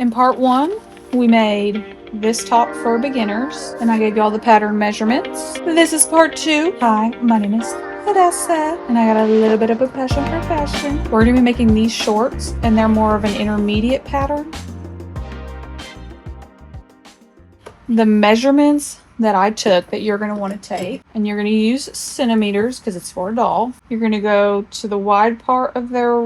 In part one, we made this top for beginners, and I gave you all the pattern measurements. This is part two. Hi, my name is Odessa, and I got a little bit of a passion for fashion. We're going to be making these shorts, and they're more of an intermediate pattern. The measurements that I took that you're going to want to take, and you're going to use centimeters because it's for a doll. You're going to go to the wide part of their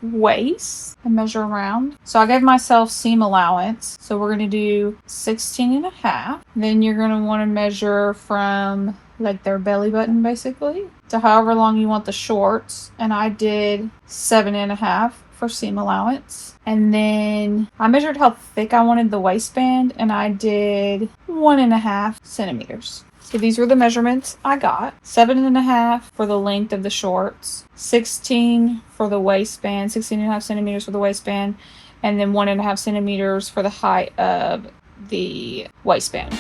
waist and measure around. So I gave myself seam allowance, so we're going to do 16.5. Then you're going to want to measure from like their belly button basically to however long you want the shorts, and I did 7.5 for seam allowance. And then I measured how thick I wanted the waistband, and I did 1.5 centimeters. So these were the measurements I got. 7.5 for the length of the shorts, 16 for the waistband, 16.5 centimeters for the waistband, and then 1.5 centimeters for the height of the waistband.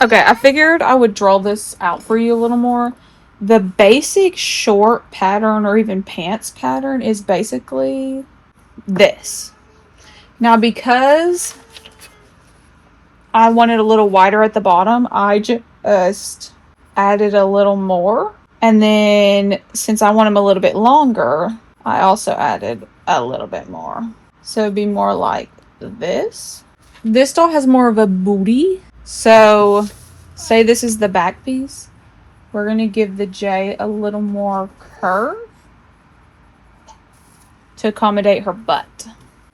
Okay, I figured I would draw this out for you a little more. The basic short pattern or even pants pattern is basically this. Now, because I wanted a little wider at the bottom, I just added a little more. And then since I want them a little bit longer, I also added a little bit more. So it'd be more like this. This doll has more of a booty. So say this is the back piece. We're going to give the J a little more curve to accommodate her butt.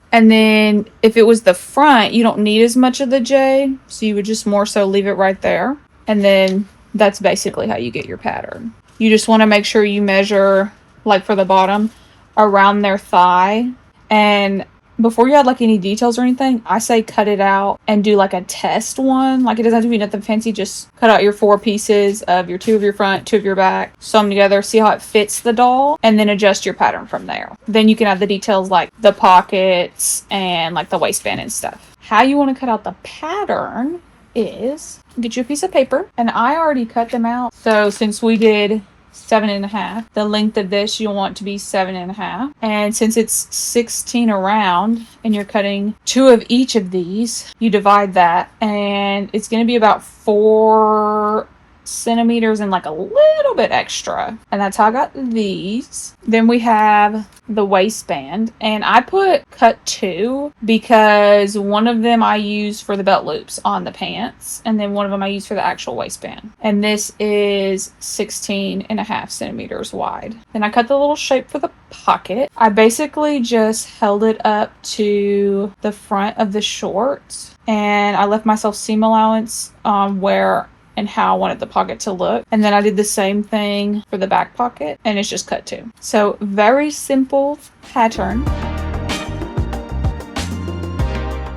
And then if it was the front, you don't need as much of the J, so you would just more so leave it right there. And then that's basically how you get your pattern. You just want to make sure you measure, like for the bottom, around their thigh. And before you add like any details or anything, I say cut it out and do like a test one. Like it doesn't have to be nothing fancy. Just cut out your 4 pieces of your 2 of your front, 2 of your back, sew them together, see how it fits the doll, and then adjust your pattern from there. Then you can add the details like the pockets and like the waistband and stuff. How you want to cut out the pattern is get you a piece of paper, and I already cut them out. So since we did 7.5, the length of this you want to be 7.5, and since it's 16 around and you're cutting 2 of each of these, you divide that, and it's going to be about 4 centimeters and like a little bit extra. And that's how I got these. Then we have the waistband, and I put cut 2 because one of them I used for the belt loops on the pants, and then one of them I used for the actual waistband. And this is 16.5 centimeters wide. Then I cut the little shape for the pocket. I basically just held it up to the front of the shorts, and I left myself seam allowance where and how I wanted the pocket to look. And then I did the same thing for the back pocket, and it's just cut 2. So very simple pattern.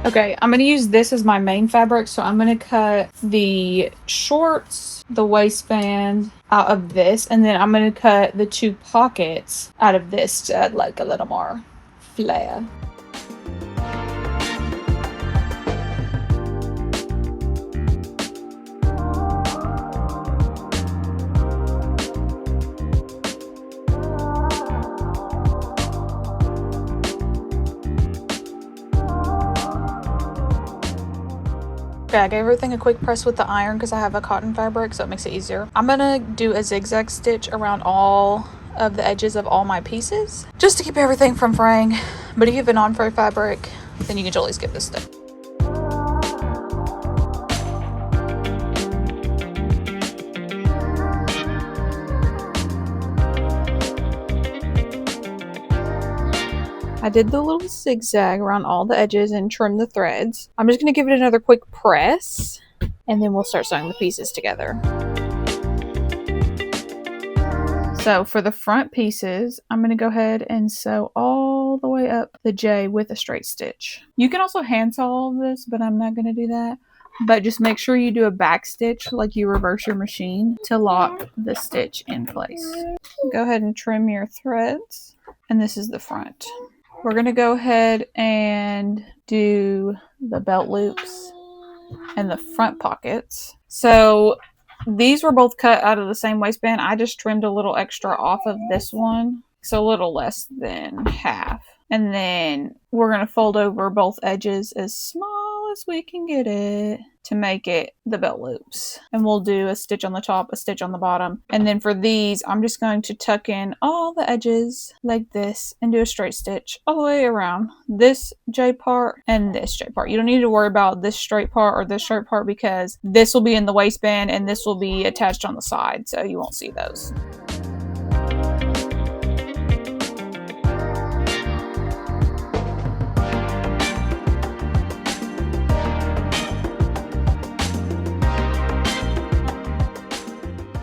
Okay, I'm going to use this as my main fabric, so I'm going to cut the shorts, the waistband out of this, and then I'm going to cut the 2 pockets out of this to add like a little more flair. Okay, I gave everything a quick press with the iron because I have a cotton fabric, so it makes it easier. I'm gonna do a zigzag stitch around all of the edges of all my pieces just to keep everything from fraying. But if you have a non-fray fabric, then you can totally skip this step. I did the little zigzag around all the edges and trimmed the threads. I'm just going to give it another quick press, and then we'll start sewing the pieces together. So for the front pieces, I'm going to go ahead and sew all the way up the J with a straight stitch. You can also hand sew all of this, but I'm not going to do that. But just make sure you do a back stitch like you reverse your machine to lock the stitch in place. Go ahead and trim your threads, and this is the front. We're going to go ahead and do the belt loops and the front pockets. So these were both cut out of the same waistband. I just trimmed a little extra off of this one, so a little less than half. And then we're going to fold over both edges as small as we can get it to make it the belt loops. And we'll do a stitch on the top, a stitch on the bottom. And then for these, I'm just going to tuck in all the edges like this and do a straight stitch all the way around this J part and this J part. You don't need to worry about this straight part or this straight part because this will be in the waistband and this will be attached on the side, so you won't see those.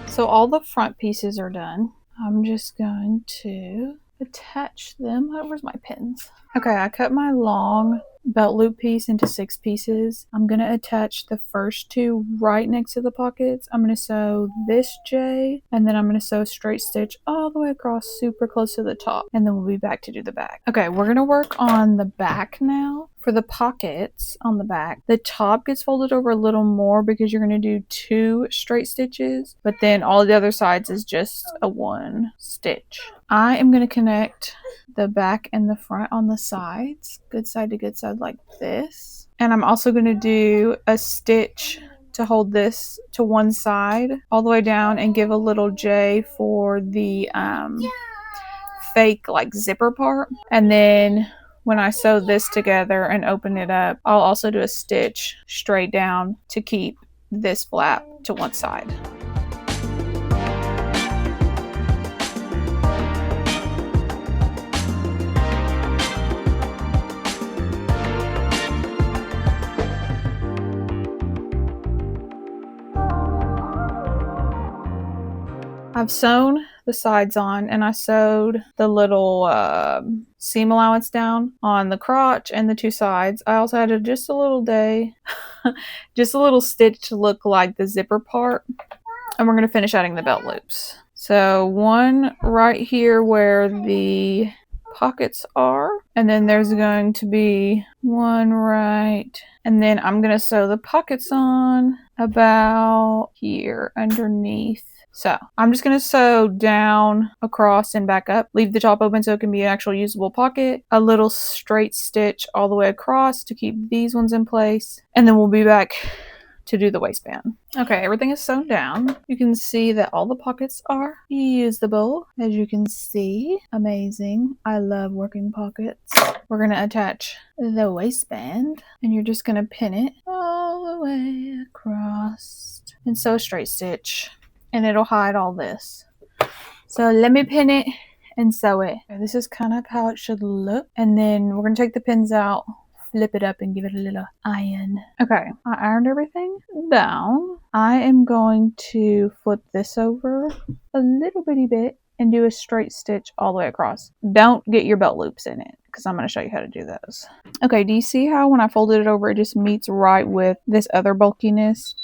So all the front pieces are done. I'm just going to attach them. Where's my pins? Okay, I cut my long belt loop piece into 6 pieces. I'm going to attach the first 2 right next to the pockets. I'm going to sew this J, and then I'm going to sew a straight stitch all the way across super close to the top, and then we'll be back to do the back. Okay, we're going to work on the back now. For the pockets on the back, the top gets folded over a little more because you're going to do 2 straight stitches, but then all the other sides is just a 1 stitch. I am going to connect the back and the front on the sides, good side to good side like this. And I'm also going to do a stitch to hold this to one side all the way down and give a little J for the fake like zipper part. And then when I sew this together and open it up, I'll also do a stitch straight down to keep this flap to one side. I've sewn the sides on, and I sewed the little seam allowance down on the crotch and the 2 sides. I also added just a little just a little stitch to look like the zipper part, and we're going to finish adding the belt loops. So one right here where the pockets are, and then there's going to be one right, and then I'm going to sew the pockets on about here underneath. So I'm just going to sew down, across, and back up. Leave the top open so it can be an actual usable pocket. A little straight stitch all the way across to keep these ones in place. And then we'll be back to do the waistband. Okay, everything is sewn down. You can see that all the pockets are usable, as you can see. Amazing. I love working pockets. We're going to attach the waistband, and you're just going to pin it all the way across and sew a straight stitch. And it'll hide all this. So let me pin it and sew it. This is kind of how it should look. And then we're going to take the pins out, flip it up, and give it a little iron. Okay, I ironed everything down. I am going to flip this over a little bitty bit and do a straight stitch all the way across. Don't get your belt loops in it, because I'm going to show you how to do those. Okay, do you see how when I folded it over, it just meets right with this other bulkiness?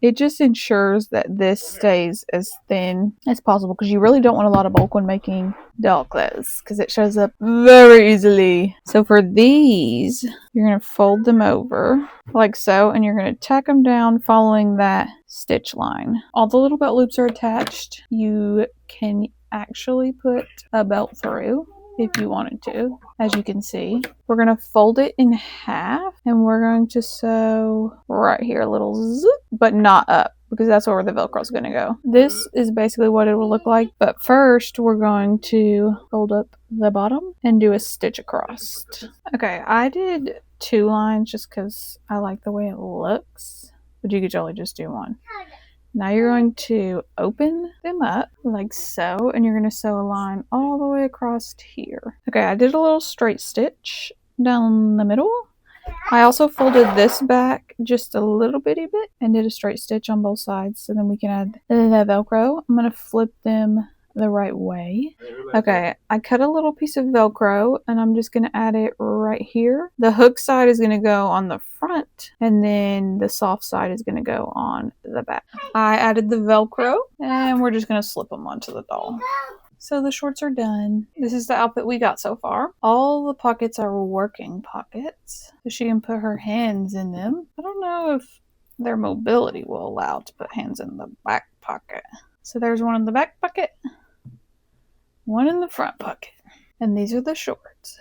It just ensures that this stays as thin as possible, because you really don't want a lot of bulk when making doll clothes, because it shows up very easily. So for these, you're going to fold them over like so, and you're going to tack them down following that stitch line. All the little belt loops are attached. You can actually put a belt through if you wanted to. As you can see, we're going to fold it in half, and we're going to sew right here a little zip, but not up, because that's where the Velcro is going to go. This is basically what it will look like, but first we're going to fold up the bottom and do a stitch across. Okay, I did 2 lines just because I like the way it looks, but you could totally just do 1. Now you're going to open them up like so, and you're going to sew a line all the way across here. Okay, I did a little straight stitch down the middle. I also folded this back just a little bitty bit and did a straight stitch on both sides, so then we can add the Velcro. I'm going to flip them the right way. Okay, I cut a little piece of Velcro, and I'm just going to add it right here. The hook side is going to go on the front, and then the soft side is going to go on the back. I added the Velcro, and we're just going to slip them onto the doll. So the shorts are done. This is the outfit we got so far. All the pockets are working pockets, so she can put her hands in them. I don't know if their mobility will allow to put hands in the back pocket. So there's one in the back pocket, one in the front pocket, and these are the shorts.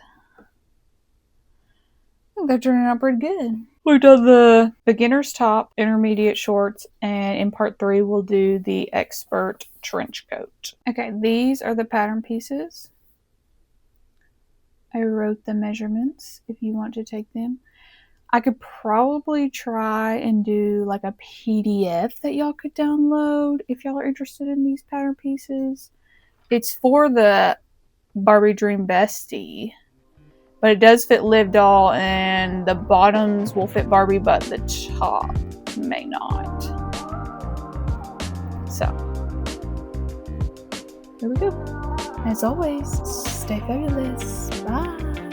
they're turning out pretty good. We've done the beginner's top, intermediate shorts, and in part 3 we'll do the expert trench coat. Okay, these are the pattern pieces. I wrote the measurements if you want to take them. I could probably try and do like a PDF that y'all could download if y'all are interested in these pattern pieces. It's for the Barbie Dream Bestie, but it does fit Liv Doll, and the bottoms will fit Barbie, but the top may not. So, there we go. As always, stay fabulous. Bye.